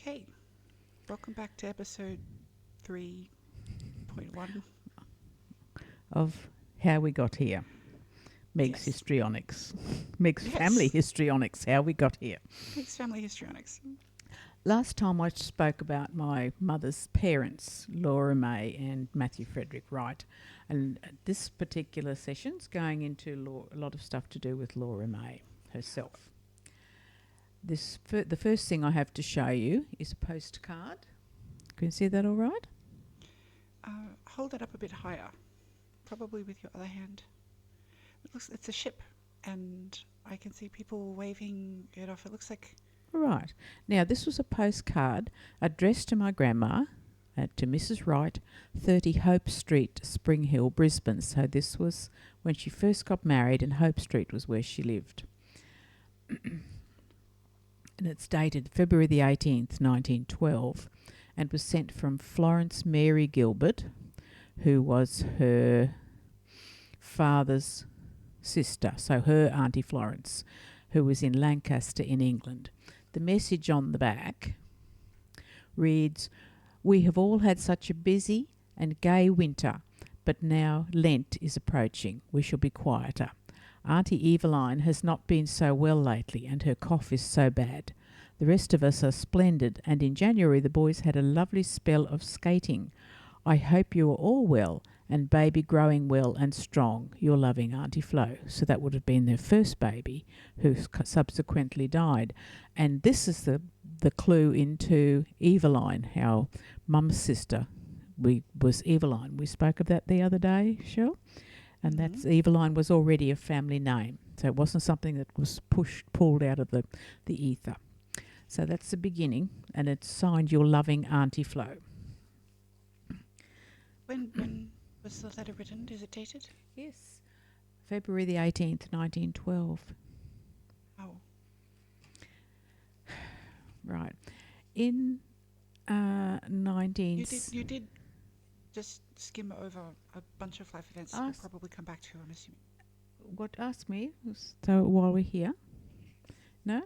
Okay, welcome back to episode 3.1. Of how we got here. Meg's Yes. Histrionics. Meg's family Yes. Histrionics, how we got here. Mixed family histrionics. Last time I spoke about my mother's parents, Laura May and Matthew Frederick Wright. And this particular session's going into a lot of stuff to do with Laura May herself. The first thing I have to show you is a postcard. Can you see that all right? Hold it up a bit higher, probably with your other hand. It's a ship, and I can see people waving it off. It looks like Right. Now, this was a postcard addressed to my grandma, to Mrs. Wright, 30 Hope Street, Spring Hill, Brisbane. So this was when she first got married, and Hope Street was where she lived. And it's dated February the 18th, 1912, and was sent from Florence Mary Gilbert, who was her father's sister, so her Auntie Florence, who was in Lancaster in England. The message on the back reads, "We have all had such a busy and gay winter, but now Lent is approaching. We shall be quieter. Auntie Eveline has not been so well lately, and her cough is so bad. The rest of us are splendid, and in January the boys had a lovely spell of skating. I hope you are all well, and baby growing well and strong. Your loving Auntie Flo." So that would have been their first baby, who subsequently died. And this is the clue into Eveline, how Mum's sister was Eveline. We spoke of that the other day, Shell. And that's Eveline was already a family name. So it wasn't something that was pulled out of the ether. So that's the beginning, and it's signed Your Loving Auntie Flo. when was the letter written? Is it dated? Yes. February the 18th, 1912. Oh, Right. In 19... you did just skim over a bunch of life events. We'll probably come back to. I'm assuming. What? Ask me. So while we're here. No?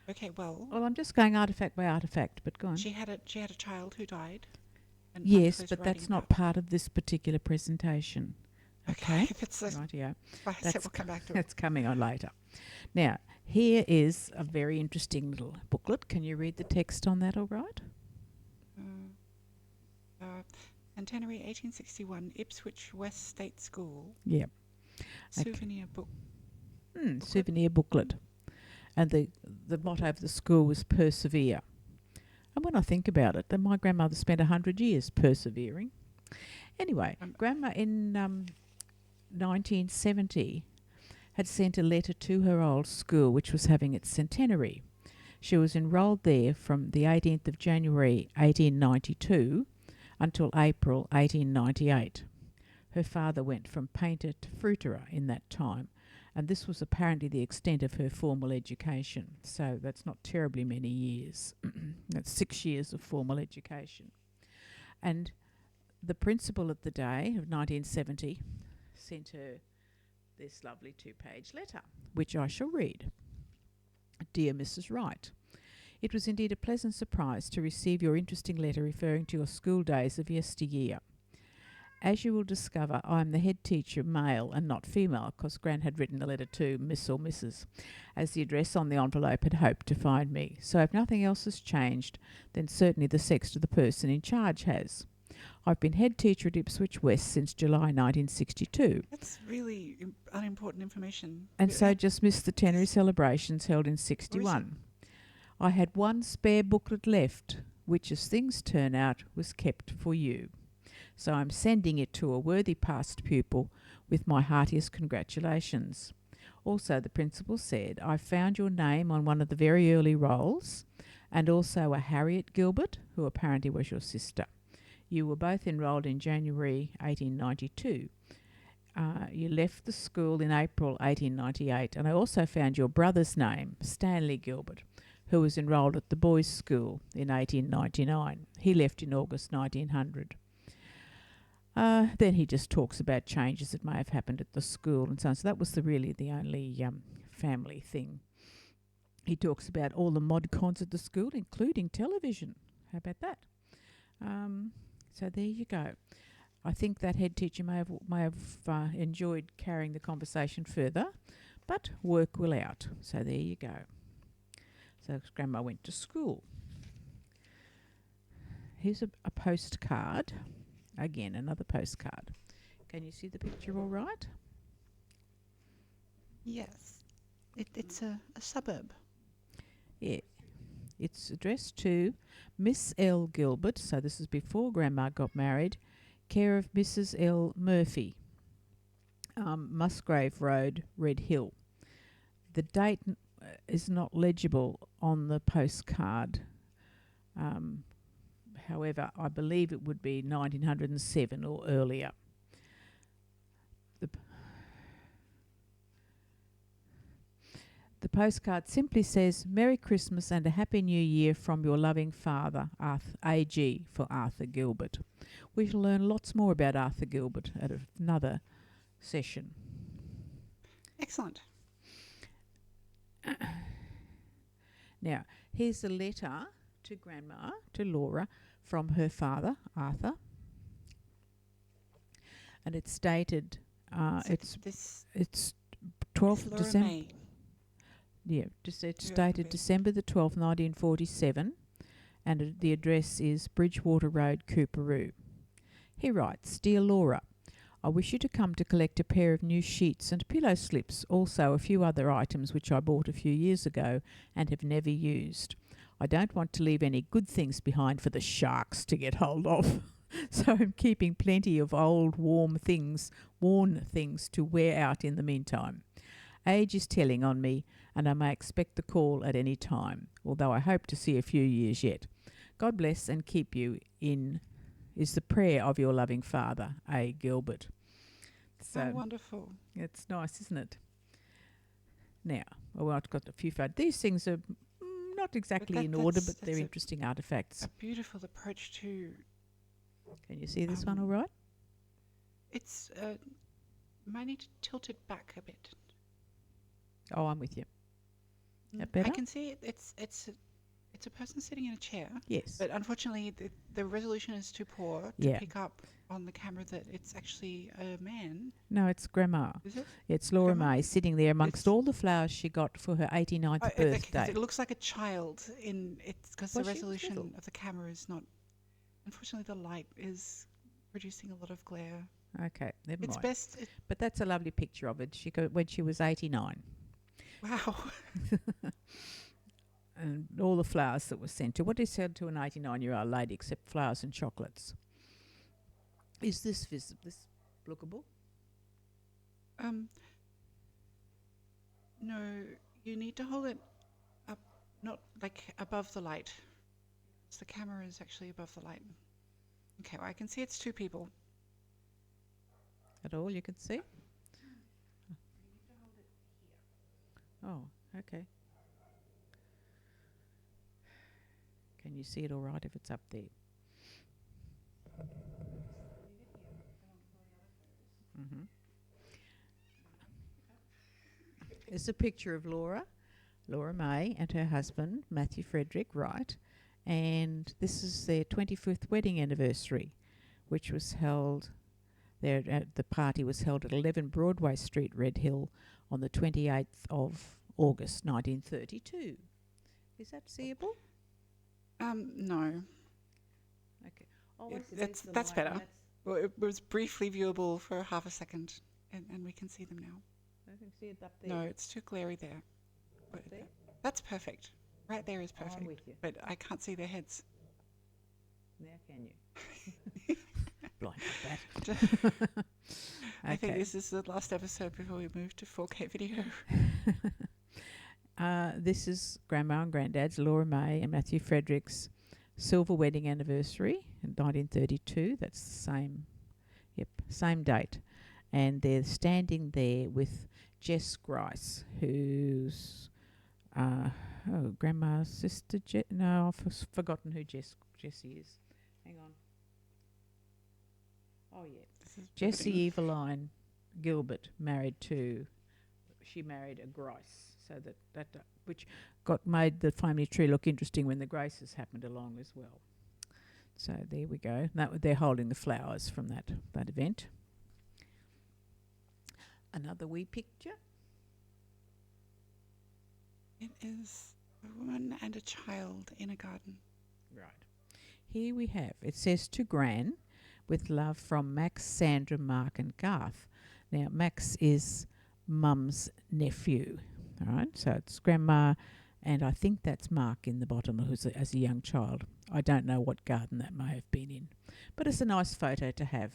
Okay. Well, I'm just going artifact by artifact, but go on. she had a child who died. And Yes, Flo's but that's writing not about- part of this particular presentation. Okay. If it's a, Rightio. like I said, we'll come back to it. That's coming on later. Now, here is a very interesting little booklet. Can you read the text on that all right? Centenary 1861, Ipswich West State School. Yeah. Souvenir book. Souvenir booklet. And the motto of the school was persevere. And when I think about it, then my grandmother spent 100 years persevering. Anyway, Grandma in 1970 had sent a letter to her old school, which was having its centenary. She was enrolled there from the 18th of January 1892 until April 1898. Her father went from painter to fruiterer in that time, and this was apparently the extent of her formal education. So that's not terribly many years. That's 6 years of formal education. And the principal of the day of 1970 sent her this lovely 2-page letter, which I shall read. Dear Mrs. Wright, it was indeed a pleasant surprise to receive your interesting letter referring to your school days of yesteryear. As you will discover, I am the head teacher, male and not female, because Gran had written the letter to Miss or Mrs., as the address on the envelope had hoped to find me. So if nothing else has changed, then certainly the sex of the person in charge has. I've been head teacher at Ipswich West since July 1962. That's really unimportant information. And so just missed the Tenary celebrations held in 61. I had one spare booklet left, which, as things turn out, was kept for you. So I'm sending it to a worthy past pupil with my heartiest congratulations. Also, the principal said, I found your name on one of the very early rolls, and also a Harriet Gilbert, who apparently was your sister. You were both enrolled in January 1892. You left the school in April 1898, and I also found your brother's name, Stanley Gilbert, who was enrolled at the boys' school in 1899. He left in August 1900. Then he just talks about changes that may have happened at the school and so on. So that was really the only family thing. He talks about all the mod cons at the school, including television. How about that? So there you go. I think that head teacher may have enjoyed carrying the conversation further, but work will out. So there you go. So Grandma went to school. Here's a postcard. Again, another postcard. Can you see the picture all right? Yes. It's a suburb. Yeah. It's addressed to Miss L. Gilbert, so this is before Grandma got married, care of Mrs. L. Murphy, Musgrave Road, Red Hill. The date is not legible on the postcard. However, I believe it would be 1907 or earlier. The postcard simply says, Merry Christmas and a Happy New Year from your loving father, AG, for Arthur Gilbert. We shall learn lots more about Arthur Gilbert at another session. Excellent. Now, here's a letter to Grandma, to Laura, from her father, Arthur. And it's dated, it's 12th Laura December. May. Yeah, it's dated December the 12th, 1947, and the address is Bridgewater Road, Coorparoo. He writes, Dear Laura, I wish you to come to collect a pair of new sheets and pillow slips, also a few other items which I bought a few years ago and have never used. I don't want to leave any good things behind for the sharks to get hold of. So I'm keeping plenty of old worn things to wear out in the meantime. Age is telling on me, and I may expect the call at any time, although I hope to see a few years yet. God bless and keep you in is the prayer of your loving father, A. Gilbert. So wonderful. It's nice, isn't it? Now, I've got a few photos. These things are not exactly in order, but they're interesting artefacts. A beautiful approach to... Can you see this one all right? It's... might need to tilt it back a bit. Oh, I'm with you. That better? I can see it. It's a person sitting in a chair. Yes. But unfortunately, the resolution is too poor to pick up on the camera that it's actually a man. No, it's Grandma. Is it? It's Laura May sitting there amongst all the flowers she got for her 89th birthday. It looks like a child because the resolution of the camera is not. Unfortunately, the light is producing a lot of glare. Okay, never mind. It's best. But that's a lovely picture of it. She got when she was 89. Wow. And all the flowers that were sent to. What is sent to an 89-year-old lady except flowers and chocolates? Is this lookable? No, you need to hold it up, not like above the light. So the camera is actually above the light. Okay, well, I can see it's two people. At all you can see? Oh, okay. Can you see it all right if it's up there? Mm-hmm. It's a picture of Laura May and her husband, Matthew Frederick Wright, and this is their 25th wedding anniversary, which was held there. The party was held at 11 Broadway Street, Red Hill, on the 28th of August, 1932. Is that seeable? No. Okay. Oh, that's better. Well, it was briefly viewable for half a second, and we can see them now. I can see it up there. No, it's too glary there. That's perfect. Right there is perfect. I'm with you. But I can't see their heads. Now can you? Blind like that. I think this is the last episode before we move to 4K video. This is Grandma and Granddad's, Laura May and Matthew Frederick's silver wedding anniversary in 1932. That's the same date. And they're standing there with Jess Grice, who's Grandma's sister. No, I've forgotten who Jessie is. Hang on. Oh, yeah. Jessie Eveline Gilbert married a Grice. So which made the family tree look interesting when the Graces happened along as well. So there we go. They're holding the flowers from that event. Another wee picture. It is a woman and a child in a garden. Right. Here we have, it says to Gran, with love from Max, Sandra, Mark and Garth. Now, Max is Mum's nephew. All right, so it's Grandma, and I think that's Mark in the bottom as a young child. I don't know what garden that may have been in, but it's a nice photo to have.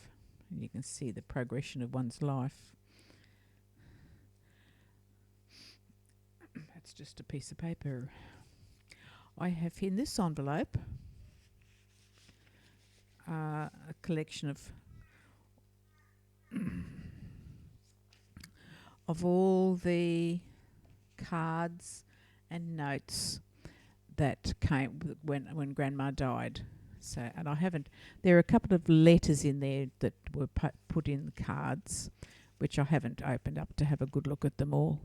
You can see the progression of one's life. That's just a piece of paper. I have in this envelope a collection of all the cards and notes that came when Grandma died. So, and I haven't. There are a couple of letters in there that were put in the cards, which I haven't opened up to have a good look at them all.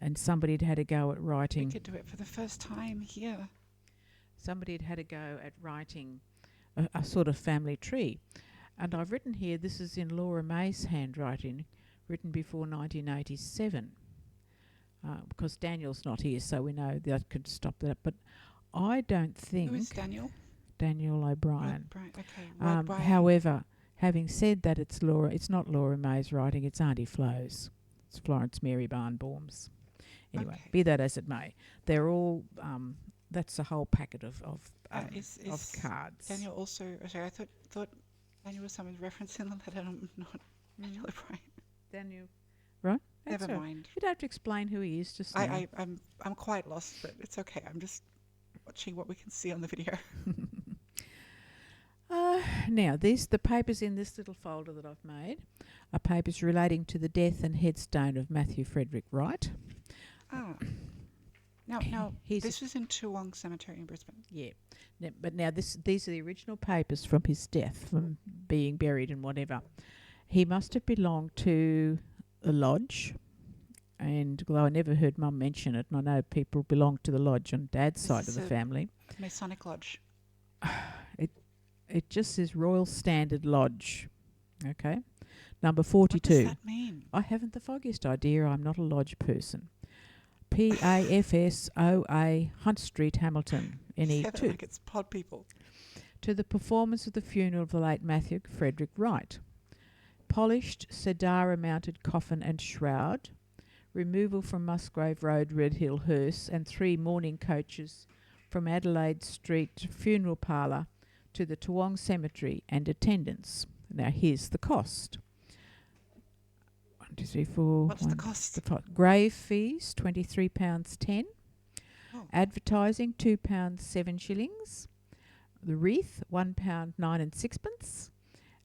And somebody had a go at writing. We could do it for the first time here. Somebody had a go at writing a sort of family tree. And I've written here, this is in Laura May's handwriting, written before 1987. Because Daniel's not here, so we know that could stop that. But I don't think... Who is Daniel? Daniel O'Brien. Okay. However, having said that, it's not Laura May's writing, it's Auntie Flo's. It's Florence Mary Barnbaum's. Anyway, Okay. be that as it may, they're all... that's a whole packet of cards. Daniel also... Sorry, I thought Daniel was someone's reference in the letter, not Daniel O'Brien. Daniel... Right? Never mind. You don't have to explain who he is, just now. I'm quite lost, but it's okay. I'm just watching what we can see on the video. Now, the papers in this little folder that I've made are papers relating to the death and headstone of Matthew Frederick Wright. Now, this was in Toowong Cemetery in Brisbane. Yeah, but now these are the original papers from his death, from being buried and whatever. He must have belonged to a lodge, and although I never heard Mum mention it, and I know people belong to the lodge on Dad's side of the family. Masonic Lodge. It just says Royal Standard Lodge. Okay. Number 42. What does that mean? I haven't the foggiest idea. I'm not a lodge person. PAFSOA Hunt Street, Hamilton, NE2. Like it's pod people. To the performance of the funeral of the late Matthew Frederick Wright. Polished Sadara mounted coffin and shroud. Removal from Musgrave Road, Red Hill hearse, and 3 mourning coaches from Adelaide Street funeral parlour to the Toowong Cemetery and attendance. Now here's the cost. 1, 2, 3, 4. What's the cost? Grave fees, £23.10. Oh. Advertising, £2 7 shillings. The wreath, £1 9 and 6pence.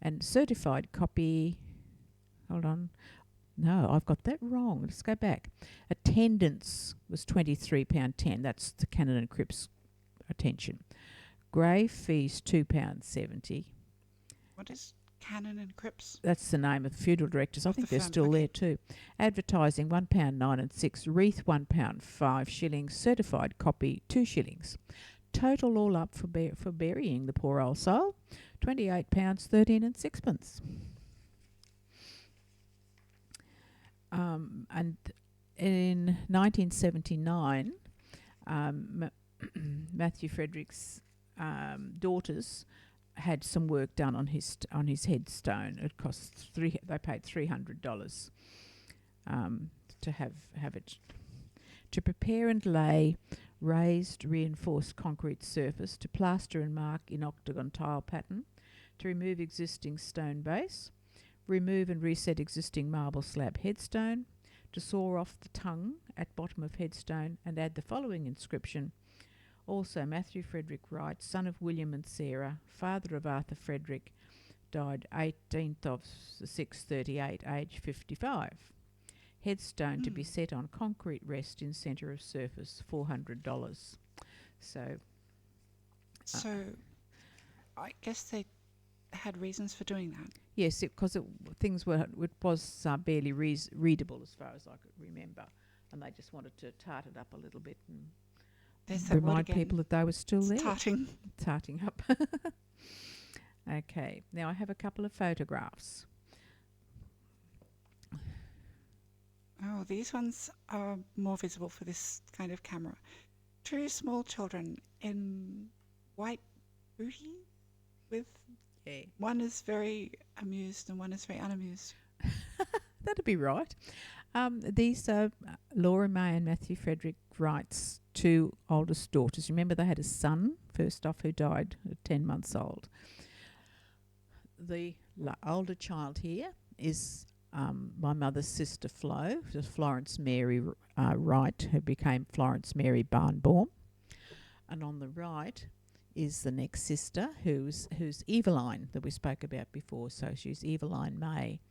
And certified copy. Hold on. No, I've got that wrong. Let's go back. Attendance was £23.10. That's the Canon and Cripps attention. Grave fees, £2.70. What is Canon and Cripps? That's the name of the funeral directors. I think they're still okay. there too. Advertising, £1 9 and 6. Wreath, £1 5 shillings. Certified copy, 2 shillings. Total all up for burying the poor old soul, £28 13 and 6pence. And in 1979, Matthew Frederick's daughters had some work done on his headstone. It cost they paid $300 to have it, to prepare and lay raised reinforced concrete surface, to plaster and mark in octagon tile pattern, to remove existing stone base, remove and reset existing marble slab headstone, to saw off the tongue at bottom of headstone and add the following inscription: also Matthew Frederick Wright, son of William and Sarah, father of Arthur Frederick, died 18th of 638, age 55. Headstone to be set on concrete rest in centre of surface, $400. So I guess they had reasons for doing that. Yes, because things were it was barely readable as far as I could remember, and they just wanted to tart it up a little bit and There's that word remind again. people that they were still It's there. tarting. Tarting up. Okay, now I have a couple of photographs. Oh, these ones are more visible for this kind of camera. Two small children in white booty with Yeah, one is very amused and one is very unamused. that'd be right. These are Laura May and Matthew Frederick Wright's two oldest daughters. Remember, they had a son first off who died at 10 months old. The older child here is my mother's sister Flo, Florence Mary Wright, who became Florence Mary Barnbaum. And on the right is the next sister, who's Eveline, that we spoke about before. So she's Eveline May,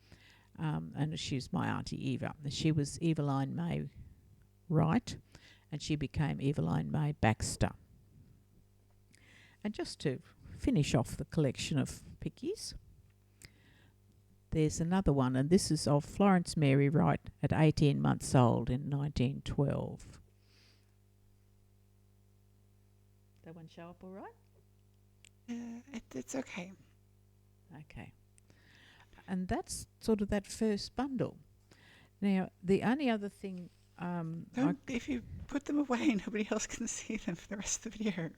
and she's my auntie Eva. She was Eveline May Wright, and she became Eveline May Baxter. And just to finish off the collection of pickies, there's another one, and this is of Florence Mary Wright at 18 months old in 1912. That one show up all right? It's okay. Okay. And that's sort of that first bundle. Now, the only other thing... If you put them away, nobody else can see them for the rest of the video.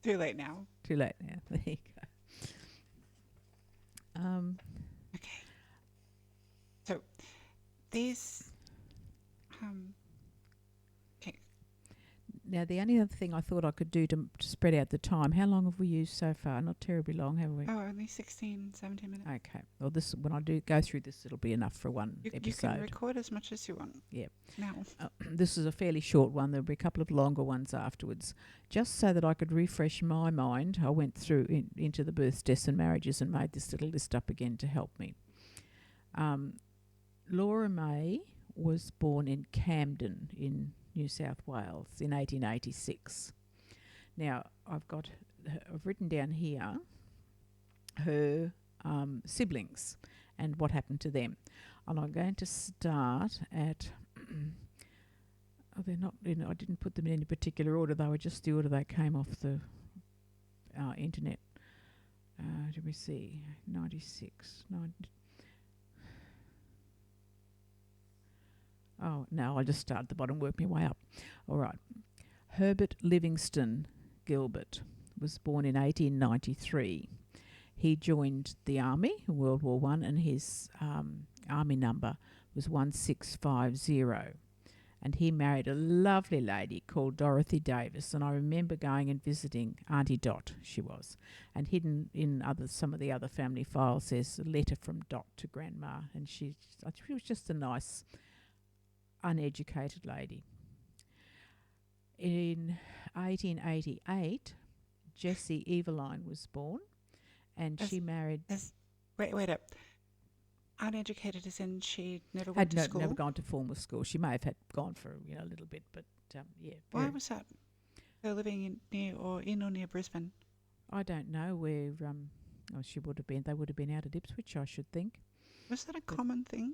Too late now. Too late now. There you go. Okay. So, these... okay. Now, the only other thing I thought I could do to spread out the time, how long have we used so far? Not terribly long, have we? Oh, only 16, 17 minutes. Okay. Well, this when I do go through this, it'll be enough for one You episode. can record as much as you want. Yeah. Now. This is a fairly short one. There'll be a couple of longer ones afterwards. Just so that I could refresh my mind, I went through into the births, deaths and marriages and made this little list up again to help me. Laura May was born in Camden in New South Wales in 1886. Now, I've written down here her siblings and what happened to them. And I'm going to start at... they're not... I didn't put them in any particular order. They were just the order they came off the internet. Let me see. 96... Oh, no, I'll just start at the bottom, work my way up. All right. Herbert Livingston Gilbert was born in 1893. He joined the army in World War I, and his army number was 1650. And he married a lovely lady called Dorothy Davis. And I remember going and visiting Auntie Dot, she was. And hidden in some of the other family files, there's a letter from Dot to Grandma. And she was just a nice... uneducated lady. In 1888, Jessie Eveline was born, and she married... Wait up. Uneducated as in she never went to school? Never gone to formal school. She may have gone for a little bit, but yeah. Why was that? They're living in or near Brisbane. I don't know where she would have been. They would have been out of Ipswich, I should think. Was that a common thing?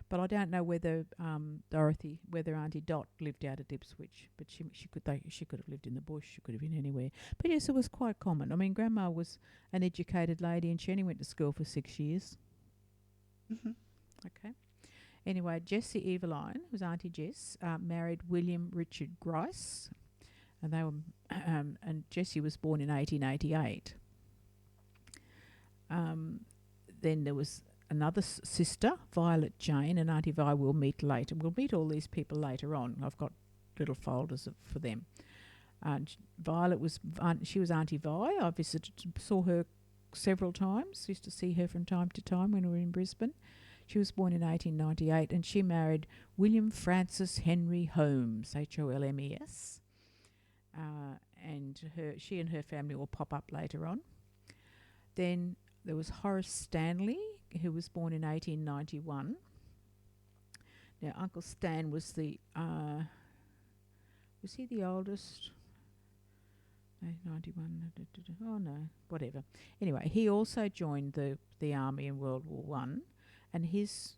But I don't know whether whether Auntie Dot lived out at Ipswich, but she could have lived in the bush. She could have been anywhere. But yes, it was quite common. I mean, Grandma was an educated lady, and she only went to school for 6 years. Mm-hmm. Okay. Anyway, Jessie Eveline, was Auntie Jess, married William Richard Grice, and they were and Jessie was born in 1888. Then there was another sister, Violet Jane, and Auntie Vi will meet later. We'll meet all these people later on. I've got little folders for them. Violet was Auntie Vi. I saw her several times. Used to see her from time to time when we were in Brisbane. She was born in 1898, and she married William Francis Henry Holmes, Holmes. And she and her family will pop up later on. Then there was Horace Stanley, who was born in 1891. Now, Uncle Stan was was he the oldest? 91. Oh no, whatever. Anyway, he also joined the army in World War One, and his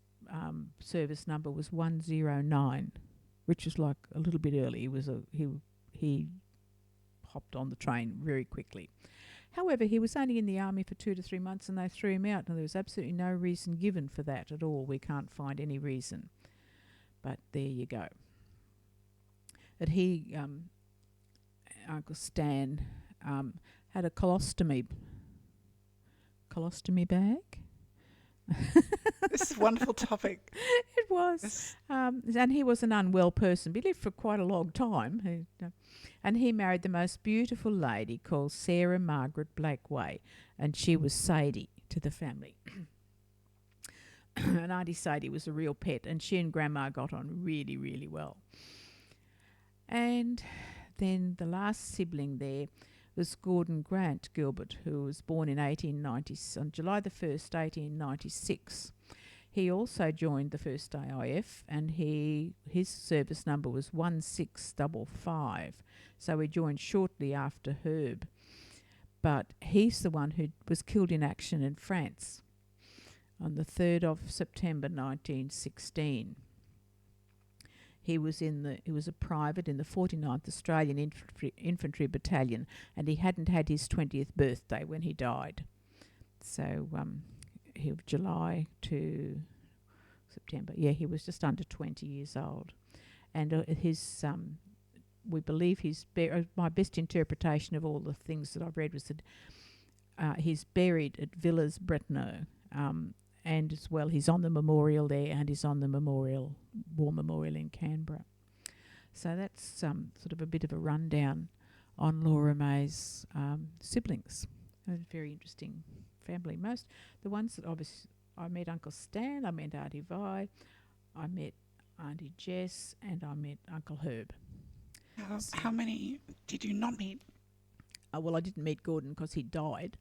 service number was 109, which is like a little bit early. He hopped on the train very quickly. However, he was only in the army for 2 to 3 months, and they threw him out, and there was absolutely no reason given for that at all. We can't find any reason, but there you go. But he, Uncle Stan, had a colostomy bag. This is a wonderful topic. It was. Yes. And he was an unwell person. He lived for quite a long time. And he married the most beautiful lady called Sarah Margaret Blakeway. And she was Sadie to the family. And Auntie Sadie was a real pet. And she and Grandma got on really, really well. And then the last sibling there was Gordon Grant Gilbert, who was born in on July the 1st, 1896. He also joined the 1st AIF, and his service number was 1655. So he joined shortly after Herb. But he's the one who was killed in action in France on the 3rd of September 1916. He was a private in the 49th Australian Infantry Battalion, and he hadn't had his 20th birthday when he died. So July to September. Yeah, he was just under 20 years old. And we believe my best interpretation of all the things that I've read was that he's buried at Villas Bretonneux. And as well, he's on the memorial there, and he's on the war memorial in Canberra. So that's sort of a bit of a rundown on Laura May's siblings. A very interesting family. The ones that obviously I met Uncle Stan, I met Auntie Vi, I met Auntie Jess, and I met Uncle Herb. How many did you not meet? Well, I didn't meet Gordon because he died.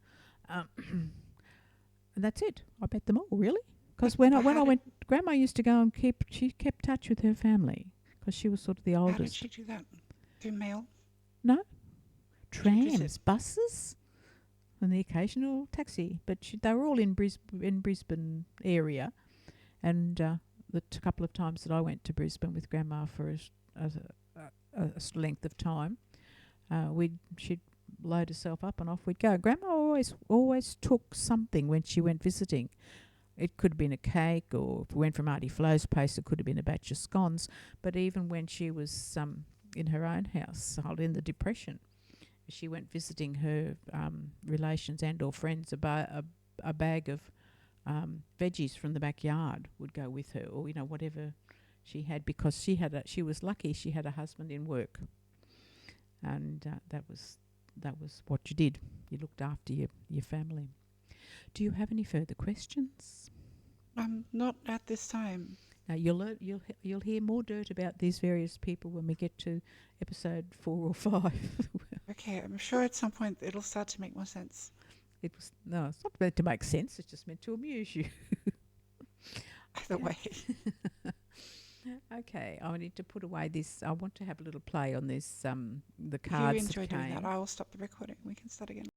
And that's it. I met them all, really. Because when I went, Grandma used to go and she kept touch with her family because she was sort of the oldest. How did she do that? Through mail? No. Trams, buses, and the occasional taxi. But they were all in Brisbane area. And the couple of times that I went to Brisbane with Grandma for a length of time, she'd load herself up and off we'd go. Grandma always took something when she went visiting. It could have been a cake, or if we went from Auntie Flo's place, it could have been a batch of scones. But even when she was in her own house, in the Depression, she went visiting her relations and or friends. A bag of veggies from the backyard would go with her, or whatever she had, because she was lucky she had a husband in work, and that was what you did. You looked after your family. Do you have any further questions? Not at this time. Now you'll hear more dirt about these various people when we get to episode 4 or 5. Okay, I'm sure at some point it'll start to make more sense. It's not meant to make sense. It's just meant to amuse you. Either way. Okay, I need to put away this. I want to have a little play on this. The cards. If you enjoy that doing came. that, I will stop the recording. We can start again.